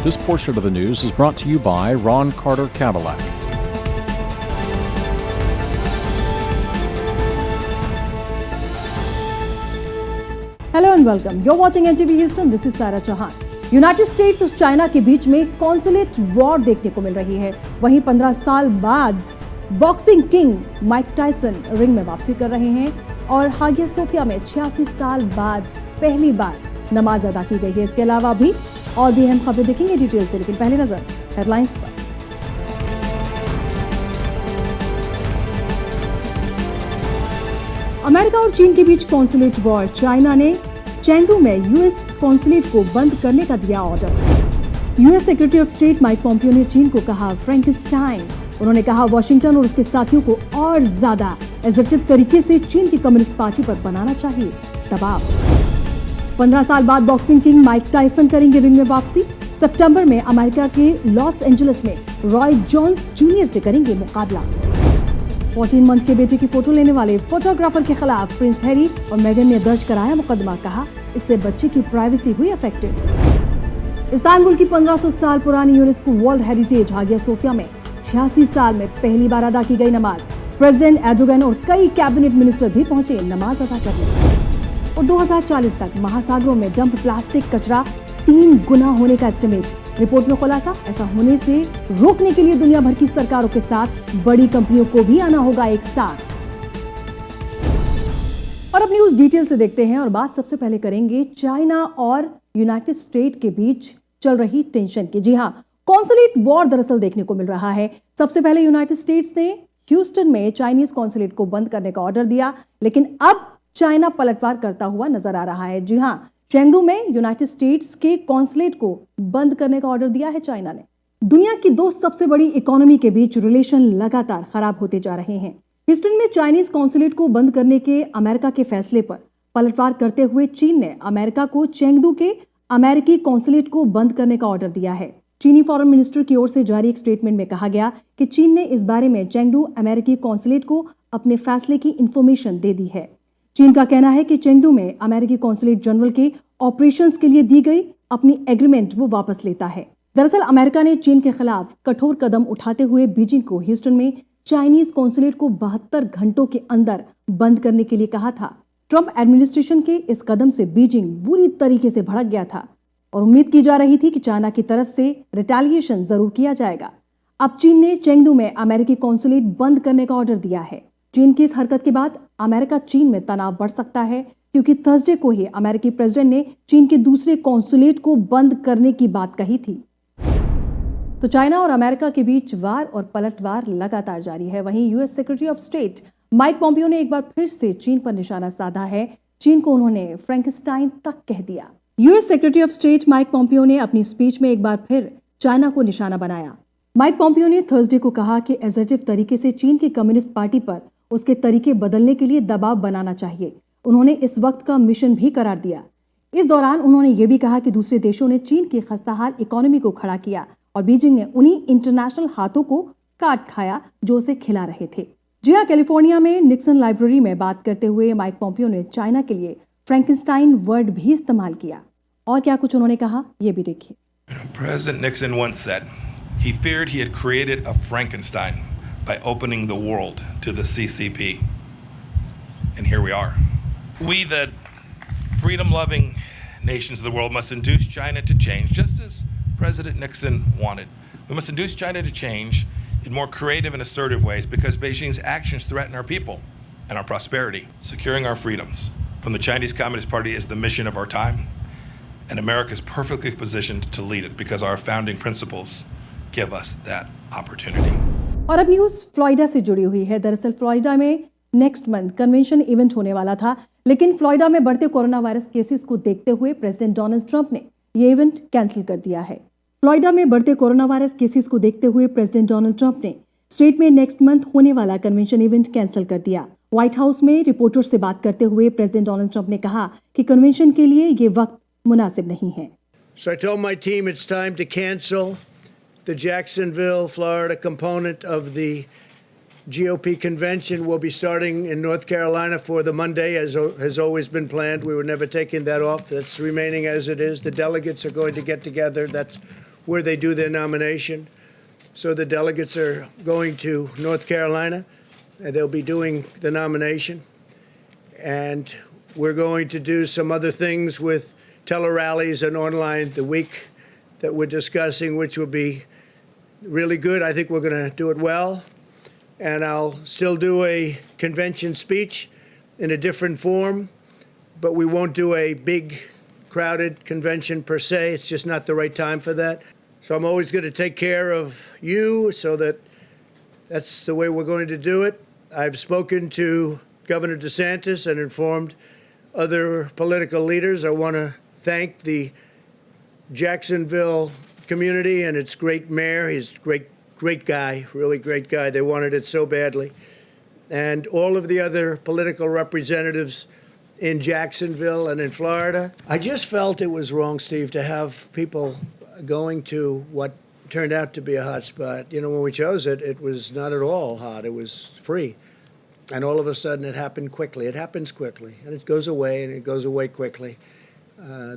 This portion of the news is brought to you by Ron Carter Cadillac. Hello and welcome. You're watching NTV Houston. This is Sarah Chauhan. United states और China के बीच में consulate war देखने को मिल रही है। वहीं 15 साल बाद boxing king Mike Tyson ring में वापसी कर रहे हैं और हागिया सोफिया में 86 साल बाद पहली बार नमाज अदा की गई है। इसके अलावा भी और भी अहम खबरें देखेंगे डिटेल से, लेकिन पहले नजर हेडलाइंस पर। अमेरिका और चीन के बीच कॉन्सुलेट वॉर। चाइना ने चेंगडू में यूएस कॉन्सुलेट को बंद करने का दिया order. US secretary of state Mike Pompeo ने चीन को कहा फ्रैंकेनस्टाइन। उन्होंने कहा वॉशिंगटन और उसके साथियों को और ज्यादा एसर्टिव तरीके से चीन की कम्युनिस्ट पार्टी पर बनाना चाहिए दबाव। 15 साल बाद बॉक्सिंग किंग माइक टायसन करेंगे रिंग में वापसी। सितंबर में अमेरिका के लॉस एंजलिस में रॉय जोन्स जूनियर से करेंगे मुकाबला। 14 मंथ के बेटे की फोटो लेने वाले फोटोग्राफर के खिलाफ प्रिंस हैरी और मेगन ने दर्ज कराया मुकदमा। कहा इससे बच्चे की प्राइवेसी हुई अफेक्टेड। इस्तांबुल की 1500 साल पुरानी UNESCO world heritage Hagia Sophia में 86 साल में पहली बार अदा की गई नमाज। प्रेसिडेंट एर्डोगन और कई कैबिनेट मिनिस्टर भी पहुंचे नमाज अदा करने। और 2040 तक महासागरों में डंप प्लास्टिक कचरा 3 गुना होने का एस्टिमेट। रिपोर्ट में खुलासा, ऐसा होने से रोकने के लिए दुनिया भर की सरकारों के साथ बड़ी कंपनियों को भी आना होगा एक साथ। और अब न्यूज डिटेल से देखते हैं और बात सबसे पहले करेंगे चाइना और यूनाइटेड स्टेट के बीच चल रही टेंशन की। जी हां, कॉन्सुलेट वॉर दरअसल देखने को मिल रहा है। सबसे पहले यूनाइटेड स्टेट्स ने ह्यूस्टन में चाइनीज कॉन्सुलेट को बंद करने का ऑर्डर दिया, लेकिन अब चाइना पलटवार करता हुआ नजर आ रहा है। जी हां, चेंगडू में यूनाइटेड स्टेट्स के कॉन्सुलेट को बंद करने का ऑर्डर दिया है चाइना ने। दुनिया की 2 सबसे बड़ी इकोनॉमी के बीच रिलेशन लगातार खराब होते जा रहे हैं। ह्यूस्टन में चाइनीज कॉन्सुलेट को बंद करने के अमेरिका के फैसले पर पलटवार करते हुए चीन ने अमेरिका को चेंगडू के अमेरिकी कॉन्सुलेट को बंद करने का ऑर्डर दिया है। चीनी फॉरेन मिनिस्टर की ओर से जारी एक स्टेटमेंट में कहा गया कि चीन ने इस बारे में चेंगडू अमेरिकी कॉन्सुलेट को अपने फैसले की इंफॉर्मेशन दे दी है। चीन का कहना है कि चेंगडू में अमेरिकी कॉन्सुलेट जनरल के ऑपरेशंस के लिए दी गई अपनी एग्रीमेंट वो वापस लेता है। दरअसल अमेरिका ने चीन के खिलाफ कठोर कदम उठाते हुए बीजिंग को ह्यूस्टन में चाइनीज कॉन्सुलेट को 72 घंटों के अंदर बंद करने के लिए कहा था। ट्रंप एडमिनिस्ट्रेशन के इस कदम से बीजिंग बुरी तरीके से भड़क गया था और उम्मीद की जा रही थी कि चाइना की तरफ से रिटेलिएशन जरूर किया जाएगा। अब चीन ने चेंगडू में अमेरिकी कॉन्सुलेट बंद करने का ऑर्डर दिया है। चीन की इस हरकत के बाद अमेरिका चीन में तनाव बढ़ सकता है, क्योंकि थर्सडे को ही अमेरिकी प्रेसिडेंट ने चीन के दूसरे कॉन्सुलेट को बंद करने की बात कही थी। तो चाइना और अमेरिका के बीच वार और पलटवार लगातार जारी है। वहीं US secretary of state Mike Pompeo ने एक बार फिर से चीन पर निशाना साधा है। चीन को उन्होंने फ्रैंकेनस्टाइन तक कह दिया। US secretary of state Mike Pompeo ने अपनी स्पीच में एक बार फिर चाइना को निशाना बनाया। माइक पॉम्पियो ने थर्सडे को कहा कि एसर्टिव तरीके से चीन की कम्युनिस्ट पार्टी पर उसके तरीके बदलने के लिए दबाव बनाना चाहिए। उन्होंने इस वक्त का मिशन भी करार दिया। इस दौरान उन्होंने ये भी कहा कि दूसरे देशों ने चीन की खस्ताहाल इकोनॉमी को खड़ा किया और बीजिंग ने उन्हीं इंटरनेशनल हाथों को काट खाया जो उसे खिला रहे थे। जी हां, कैलिफोर्निया में निक्सन लाइब्रेरी में बात करते हुए माइक पॉम्पियो ने चाइना के लिए फ्रैंकेनस्टाइन वर्ड भी इस्तेमाल किया। और क्या कुछ उन्होंने कहा, ये भी देखिए। President Nixon once said he feared he had created a Frankenstein by opening the world to the CCP. And here we are. We, the freedom-loving nations of the world, must induce China to change, just as President Nixon wanted. We must induce China to change in more creative and assertive ways because Beijing's actions threaten our people and our prosperity. Securing our freedoms from the Chinese Communist Party is the mission of our time, and America is perfectly positioned to lead it because our founding principles give us that opportunity. और अब news Florida से जुड़ी हुई है। दरअसल Florida में next month convention event होने वाला था, लेकिन फ्लोरिडा में बढ़ते कोरोना वायरस केसेस को देखते हुए प्रेसिडेंट डोनाल्ड ट्रंप ने ये इवेंट कैंसिल कर दिया है। फ्लोरिडा में बढ़ते कोरोना वायरस केसेस को देखते हुए प्रेसिडेंट डोनाल्ड ट्रंप ने स्टेट में नेक्स्ट मंथ होने वाला कन्वेंशन इवेंट कैंसिल कर दिया। व्हाइट हाउस में रिपोर्टर्स से बात करते हुए प्रेसिडेंट डोनाल्ड ट्रंप ने कहा कि कन्वेंशन के लिए ये वक्त मुनासिब नहीं है। So I told my team it's time to cancel the Jacksonville, Florida component of the GOP convention. Will be starting in North Carolina for the Monday, as has always been planned. We were never taking that off. That's remaining as it is. The delegates are going to get together. That's where they do their nomination. So the delegates are going to North Carolina, and they'll be doing the nomination. And we're going to do some other things with tele-rallies and online the week that we're discussing, which will be really good. I think we're going to do it well. And I'll still do a convention speech in a different form, but we won't do a big, crowded convention per se. It's just not the right time for that. So I'm always going to take care of you, so that's the way we're going to do it. I've spoken to Governor DeSantis and informed other political leaders. I want to thank the Jacksonville community and its great mayor. He's a great guy, really great guy. They wanted it so badly. And all of the other political representatives in Jacksonville and in Florida. I just felt it was wrong, Steve, to have people going to what turned out to be a hot spot. You know, when we chose it, it was not at all hot. It was free. And all of a sudden, it happened quickly. It happens quickly, and it goes away, and it goes away quickly.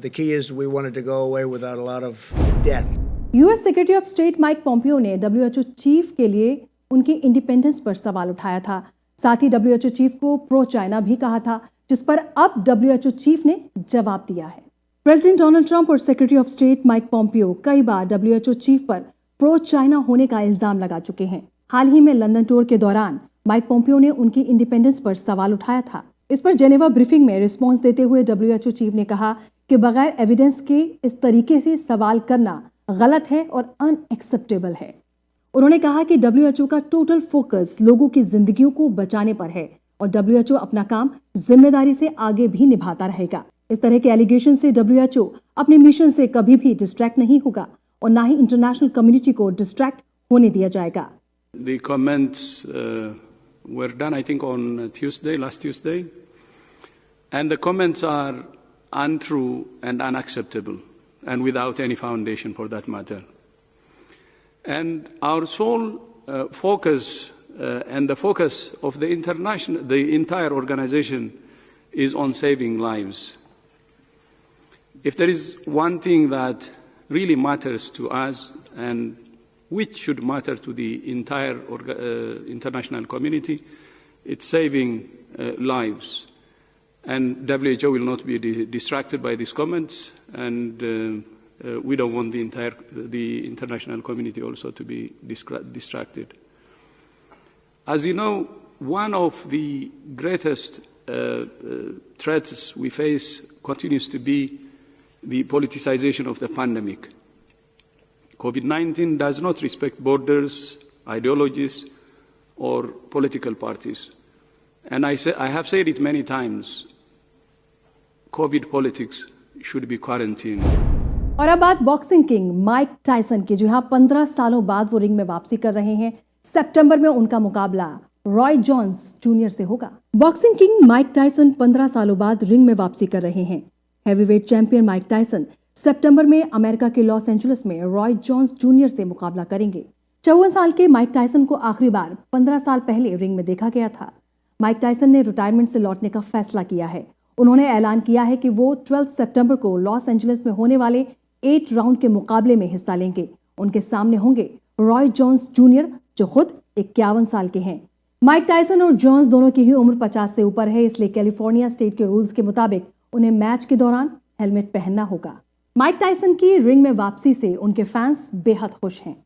The key is we wanted to go away without a lot of death. US secretary of state Mike Pompeo ने WHO chief के लिए उनकी independence पर सवाल उठाया था। साथ ही WHO chief को प्रो चाइना भी कहा था, जिस पर अब डब्ल्यूएचओ चीफ ने जवाब दिया है। प्रेसिडेंट डोनाल्ड ट्रंप और secretary of state Mike Pompeo कई बार डब्ल्यूएचओ चीफ पर प्रो चाइना होने का इल्जाम लगा चुके हैं। हाल ही में लंदन टूर के दौरान माइक पॉम्पियो ने उनकी इंडिपेंडेंस पर सवाल उठाया था। इस पर जेनेवा ब्रीफिंग में रिस्पॉन्स देते हुए डब्ल्यूएचओ चीफ ने कहा कि बगैर एविडेंस के इस तरीके से सवाल करना गलत है और अनएक्सेप्टेबल है। उन्होंने कहा कि डब्ल्यूएचओ का टोटल फोकस लोगों की जिंदगियों को बचाने पर है और डब्ल्यूएचओ अपना काम जिम्मेदारी से आगे भी निभाता रहेगा। इस तरह के एलिगेशन से डब्ल्यूएचओ अपने मिशन से कभी भी डिस्ट्रैक्ट नहीं होगा और ना ही इंटरनेशनल कम्युनिटी को डिस्ट्रैक्ट होने दिया जाएगा। The comments were done, I think, on last Tuesday, and the comments are untrue and unacceptable, and without any foundation for that matter. And our sole focus and the focus of the entire organization is on saving lives. If there is one thing that really matters to us and which should matter to the entire international community, it's saving lives. And WHO will not be distracted by these comments, and we don't want the international community also to be distracted. As you know, one of the greatest threats we face continues to be the politicization of the pandemic. COVID-19 does not respect borders, ideologies, or political parties. And I have said it many times, COVID politics should be quarantined. और अब बात boxing king Mike Tyson की, जो यहाँ 15 सालों बाद वो ring में वापसी कर रहे हैं। सितंबर में उनका मुकाबला रॉय जोन्स जूनियर से होगा। बॉक्सिंग किंग माइक टायसन 15 सालों बाद रिंग में वापसी कर रहे हैं। हैवीवेट चैंपियन माइक टायसन सितंबर में अमेरिका के लॉस एंजलिस में रॉय जोन्स जूनियर से मुकाबला करेंगे। 54 साल के माइक टायसन को आखिरी बार 15 साल पहले रिंग में देखा गया था। माइक टायसन ने रिटायरमेंट से लौटने का फैसला किया है। उन्होंने ऐलान किया है कि वो 12 सितंबर को लॉस एंजलिस में होने वाले 8 राउंड के मुकाबले में हिस्सा लेंगे। उनके सामने होंगे रॉय जोन्स जूनियर, जो खुद 51 साल के हैं। माइक टायसन और जोन्स दोनों की ही उम्र 50 से ऊपर है, इसलिए कैलिफोर्निया स्टेट के रूल्स के मुताबिक उन्हें मैच के दौरान हेलमेट पहनना होगा। माइक टायसन की रिंग में वापसी से उनके फैंस बेहद खुश हैं।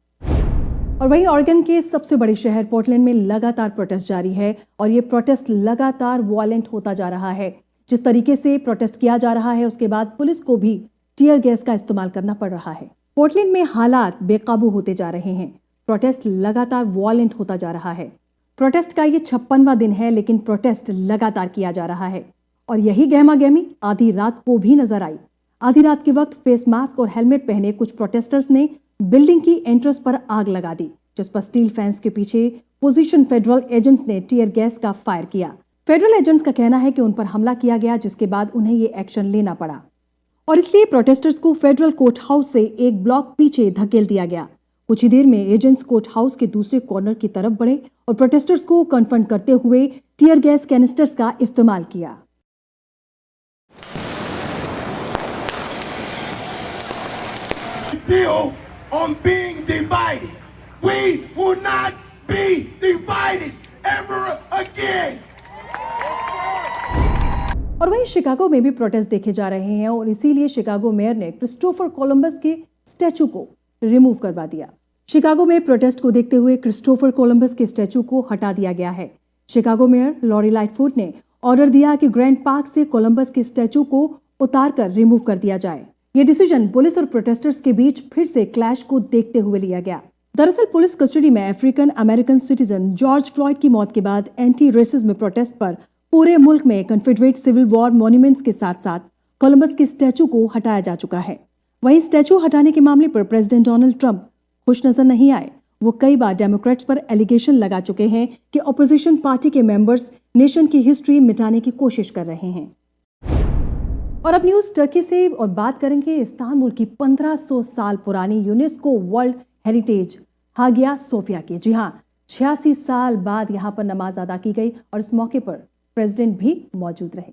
और वहीं ऑरेगन के सबसे बड़े शहर पोर्टलैंड में लगातार प्रोटेस्ट जारी है और ये प्रोटेस्ट लगातार वॉयलेंट होता जा रहा है। जिस तरीके से प्रोटेस्ट किया जा रहा है, उसके बाद पुलिस को भी टीयर गैस का इस्तेमाल करना पड़ रहा है। पोर्टलैंड में हालात बेकाबू होते जा रहे हैं। प्रोटेस्ट लगातार वॉयलेंट होता जा रहा है। प्रोटेस्ट का ये 56वां दिन है, लेकिन प्रोटेस्ट लगातार किया जा रहा है और यही गहमा गहमी आधी रात को भी नजर आई। आधी रात के वक्त फेस मास्क और हेलमेट पहने कुछ प्रोटेस्टर्स ने बिल्डिंग की एंट्रेंस पर आग लगा दी, जिस पर स्टील फेंस के पीछे पोजीशन फेडरल एजेंट्स ने टीयर गैस का फायर किया। फेडरल एजेंट्स का कहना है कि उन पर हमला किया गया, जिसके बाद उन्हें ये एक्शन लेना पड़ा और इसलिए प्रोटेस्टर्स को फेडरल कोर्ट हाउस से एक ब्लॉक पीछे धकेल दिया गया। कुछ ही देर में एजेंट्स कोर्ट हाउस के दूसरे कॉर्नर की तरफ बढ़े और प्रोटेस्टर्स को कन्फ्रंट करते हुए टीयर गैस कैनिस्टर्स का इस्तेमाल किया। Feel on being divided. We will not be divided ever again. और वहीं शिकागो में भी प्रोटेस्ट देखे जा रहे हैं और इसीलिए शिकागो मेयर ने क्रिस्टोफर कोलंबस के स्टैचू को रिमूव करवा दिया। शिकागो में प्रोटेस्ट को देखते हुए क्रिस्टोफर कोलंबस के स्टैचू को हटा दिया गया है। शिकागो मेयर लॉरी लाइटफुट ने ऑर्डर दिया कि ग्रैंड पार्क से कोलंबस के स्टैचू को उतारकर रिमूव कर दिया जाए। यह डिसीजन पुलिस और प्रोटेस्टर्स के बीच फिर से क्लैश को देखते हुए लिया गया। दरअसल पुलिस कस्टडी में African American citizen George Floyd की मौत के बाद एंटी रेसिज्म प्रोटेस्ट पर पूरे मुल्क में कन्फेडरेट सिविल वॉर मॉन्यूमेंट्स के साथ साथ कोलंबस के स्टैचू को हटाया जा चुका है। वहीं स्टैचू हटाने के मामले पर प्रेसिडेंट डोनाल्ड ट्रंप खुश नजर नहीं आए। वो कई बार डेमोक्रेट्स पर एलिगेशन लगा चुके हैं कि ऑपोजिशन पार्टी के मेंबर्स नेशन की हिस्ट्री मिटाने की कोशिश कर रहे हैं। और अब न्यूज टर्की से और बात करेंगे इस्तांबुल की 1500 साल पुरानी UNESCO world heritage Hagia Sophia की। जी हाँ, 86 साल बाद यहाँ पर नमाज अदा की गई और इस मौके पर प्रेसिडेंट भी मौजूद रहे।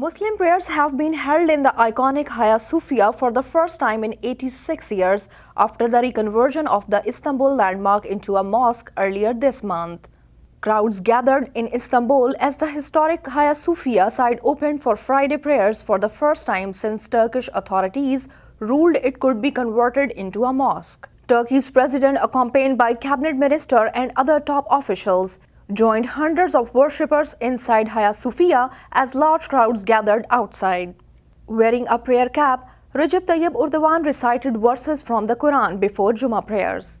Muslim prayers have been held in the iconic Hagia Sophia for the first time in 86 years after the reconversion of the Istanbul landmark into a mosque earlier this month. Crowds gathered in Istanbul as the historic Hagia Sophia site opened for Friday prayers for the first time since Turkish authorities ruled it could be converted into a mosque. Turkey's president, accompanied by cabinet minister and other top officials, joined hundreds of worshippers inside Hagia Sophia as large crowds gathered outside. Wearing a prayer cap, Recep Tayyip Erdogan recited verses from the Quran before Jummah prayers.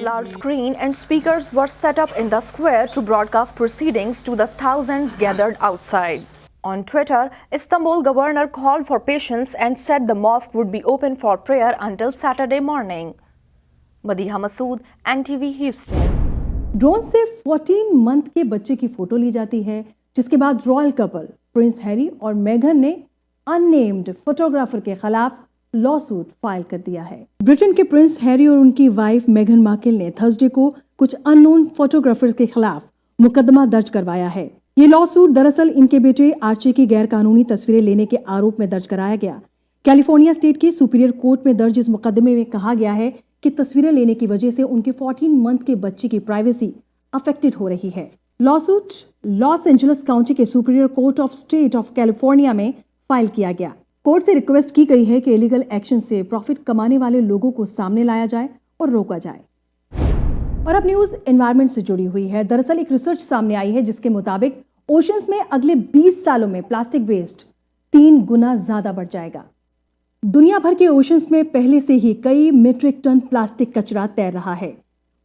A large screen and speakers were set up in the square to broadcast proceedings to the thousands gathered outside. On Twitter, Istanbul governor called for patience and said the mosque would be open for prayer until Saturday morning. Madiha Masood, NTV Houston. Drone से 14 month के बच्चे की photo ली जाती है, जिसके बाद royal couple Prince Harry और मेघन ने अननेम्ड फोटोग्राफर के खिलाफ लॉसूट फाइल कर दिया है। ब्रिटेन के प्रिंस हैरी और उनकी वाइफ मेघन मार्कल ने थर्सडे को कुछ अननोन फोटोग्राफर्स के खिलाफ मुकदमा दर्ज करवाया है। ये लॉसूट दरअसल इनके बेटे आर्ची की गैर कानूनी तस्वीरें लेने के आरोप में दर्ज कराया गया। कैलिफोर्निया स्टेट के सुपीरियर कोर्ट में दर्ज इस मुकदमे में कहा गया है कि तस्वीरें लेने की वजह से उनके 14 मंथ के बच्चे की प्राइवेसी अफेक्टेड हो रही है। लॉसूट लॉस एंजलिस काउंटी के superior court of state of California में फाइल किया गया। कोर्ट से रिक्वेस्ट की गई है कि इलीगल एक्शन से प्रॉफिट कमाने वाले लोगों को सामने लाया जाए और रोका जाए। और अब न्यूज एनवायरनमेंट से जुड़ी हुई है। दरअसल एक रिसर्च सामने आई है जिसके मुताबिक ओशंस में अगले 20 सालों में प्लास्टिक वेस्ट 3 गुना ज्यादा बढ़ जाएगा। दुनिया भर के ओशंस में पहले से ही कई मीट्रिक टन प्लास्टिक कचरा तैर रहा है।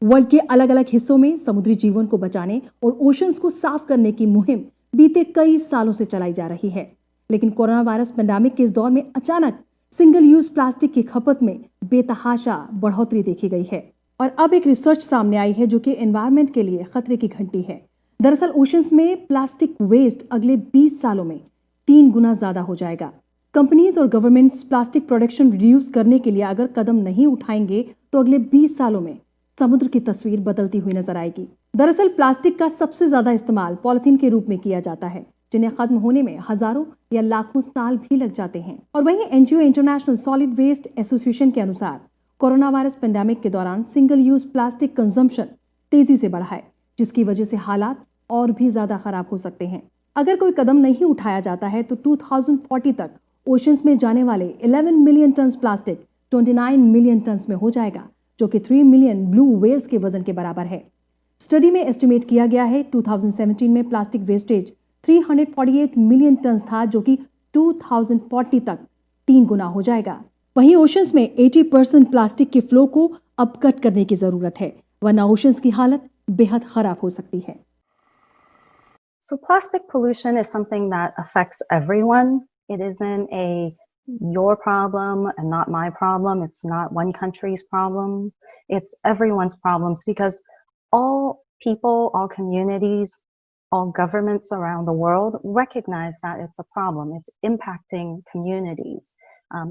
वर्ल्ड के अलग अलग हिस्सों में समुद्री जीवन को बचाने और ओशंस को साफ करने की मुहिम बीते कई सालों से चलाई जा रही है, लेकिन कोरोना वायरस पेंडेमिक के इस दौर में अचानक सिंगल यूज प्लास्टिक की खपत में बेतहाशा बढ़ोतरी देखी गई है। और अब एक रिसर्च सामने आई है जो कि एनवायरनमेंट के लिए खतरे की घंटी है। दरअसल ओशंस में प्लास्टिक वेस्ट अगले 20 सालों में 3 गुना ज्यादा हो जाएगा। कंपनीज और गवर्नमेंट्स प्लास्टिक प्रोडक्शन रिड्यूस करने के लिए अगर कदम नहीं उठाएंगे तो अगले 20 सालों में समुद्र की तस्वीर बदलती हुई नजर आएगी। दरअसल प्लास्टिक का सबसे ज्यादा इस्तेमाल पॉलिथीन के रूप में किया जाता है, जिन्हें खत्म होने में हजारों या लाखों साल भी लग जाते हैं। और वहीं NGO International Solid Waste Association के अनुसार कोरोना वायरस पेंडेमिक के दौरान सिंगल यूज प्लास्टिक कंजम्पशन तेजी से बढ़ा है, जिसकी वजह से हालात और भी ज्यादा खराब हो सकते हैं। अगर कोई कदम नहीं उठाया जाता है तो 2040 तक ओशंस में जाने वाले 11 million ton plastic 29 million ton में हो जाएगा, जो कि 3 मिलियन ब्लू व्हेल्स के वजन के बराबर है। स्टडी में एस्टिमेट किया गया है 2017 में प्लास्टिक वेस्टेज 348 मिलियन टन था, जो कि 2040 तक 3 गुना हो जाएगा। वहीं ओशंस में 80% प्लास्टिक के फ्लो को अब कट करने की जरूरत है, वरना ओशंस की हालत बेहद खराब हो सकती है। So plastic pollution is something that affects everyone. It isn't your problem and not my problem. It's not one country's problem. It's everyone's problems because all people, all communities, all governments around the world recognize that it's a problem. It's impacting communities.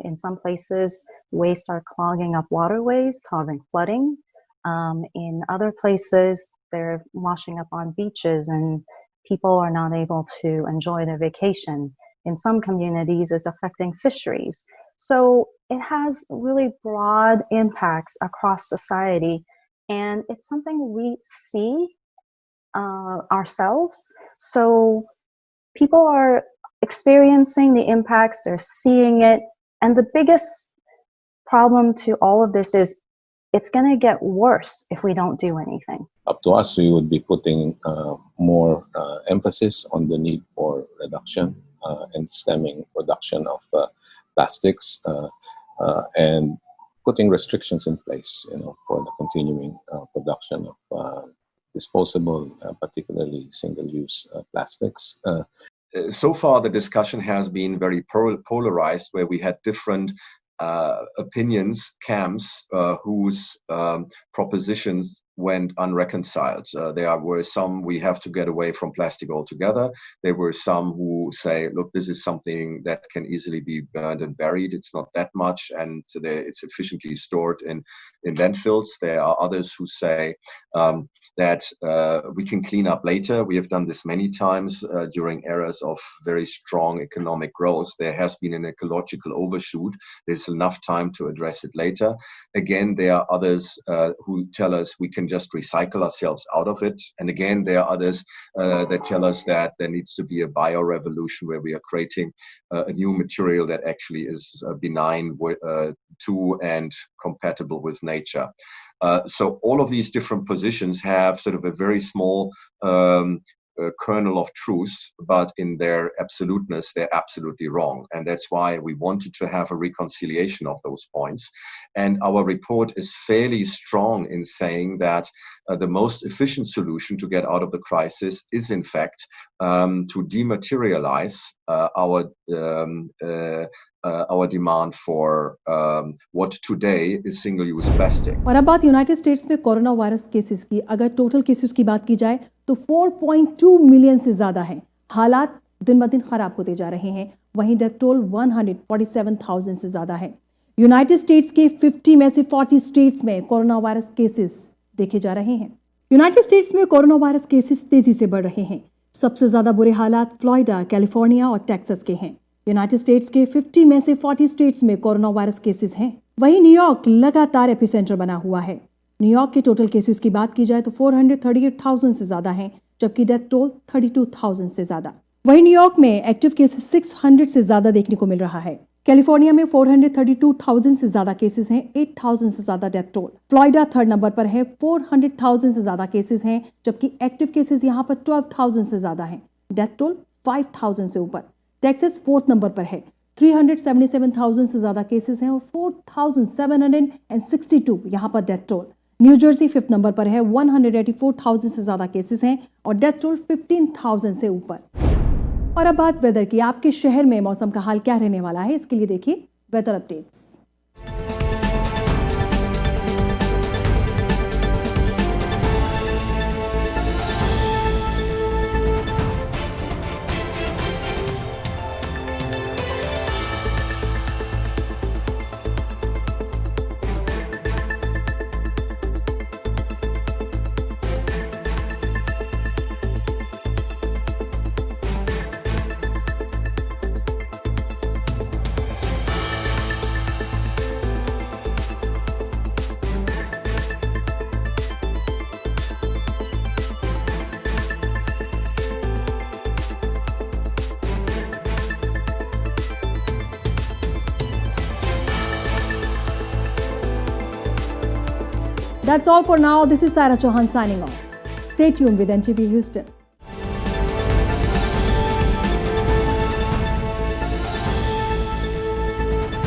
In some places, waste are clogging up waterways, causing flooding. In other places, they're washing up on beaches and people are not able to enjoy their vacation. In some communities, it's affecting fisheries. So it has really broad impacts across society, and it's something we see ourselves. So people are experiencing the impacts, they're seeing it, and the biggest problem to all of this is it's going to get worse if we don't do anything. Up to us, we would be putting more emphasis on the need for reduction and stemming production of plastics and putting restrictions in place, for the continuing production of disposable, particularly single-use plastics. So far, the discussion has been very polarized, where we had different opinions, camps, whose propositions went unreconciled. There were some, we have to get away from plastic altogether. There were some who say, look, this is something that can easily be burned and buried. It's not that much, and it's efficiently stored in landfills. There are others who say that we can clean up later. We have done this many times during eras of very strong economic growth. There has been an ecological overshoot. There's enough time to address it later. Again, there are others who tell us we can just recycle ourselves out of it. And again, there are others that tell us that there needs to be a bio-revolution, where we are creating a new material that actually is benign to and compatible with nature. So all of these different positions have sort of a very small kernel of truth, but in their absoluteness, they're absolutely wrong. And that's why we wanted to have a reconciliation of those points. And our report is fairly strong in saying that the most efficient solution to get out of the crisis is, in fact, to dematerialize our demand for what today is single-use plastic. और अब बात United states में corona virus cases की। अगर total cases की बात की जाए तो 4.2 मिलियन से ज्यादा हैं। हालात दिन ब दिन खराब होते जा रहे हैं। वहीं डेथ टोल 147,000 से ज्यादा है। यूनाइटेड स्टेट्स के 50 में से 40 स्टेट्स में कोरोना वायरस केसेस देखे जा रहे हैं। यूनाइटेड स्टेट्स में कोरोना वायरस केसेस तेजी से बढ़ रहे हैं। सबसे ज्यादा बुरे हालात फ्लोरिडा, कैलिफोर्निया और टेक्सास के हैं। यूनाइटेड स्टेट्स के 50 में से 40 स्टेट्स में कोरोना वायरस केसेस हैं। वहीं न्यूयॉर्क लगातार एपिसेंटर बना हुआ है। न्यूयॉर्क के टोटल केसेस की बात की जाए तो 438,000 से ज्यादा हैं, जबकि डेथ टोल 32,000 से ज्यादा। वहीं न्यूयॉर्क में एक्टिव केसेस 600 से ज्यादा देखने को मिल रहा है। कैलिफोर्निया में 432,000 से ज्यादा केसेस हैं, 8,000 से ज्यादा death toll. Florida third number पर है, 400,000 से ज्यादा केसेस हैं, जबकि एक्टिव केसेस यहां पर 12,000 से ज्यादा हैं, डेथ टोल 5,000 से ऊपर। टेक्सास फोर्थ नंबर पर है, 377,000 से ज्यादा केसेस हैं और 4,762 यहां पर death toll. New Jersey fifth number पर है, 184,000 से ज्यादा केसेस हैं और डेथ टोल 15,000 से ऊपर। और अब बात वेदर की। आपके शहर में मौसम का हाल क्या रहने वाला है, इसके लिए देखिए weather updates. That's all for now. This is Sarah Chauhan signing off. Stay tuned with NTV Houston.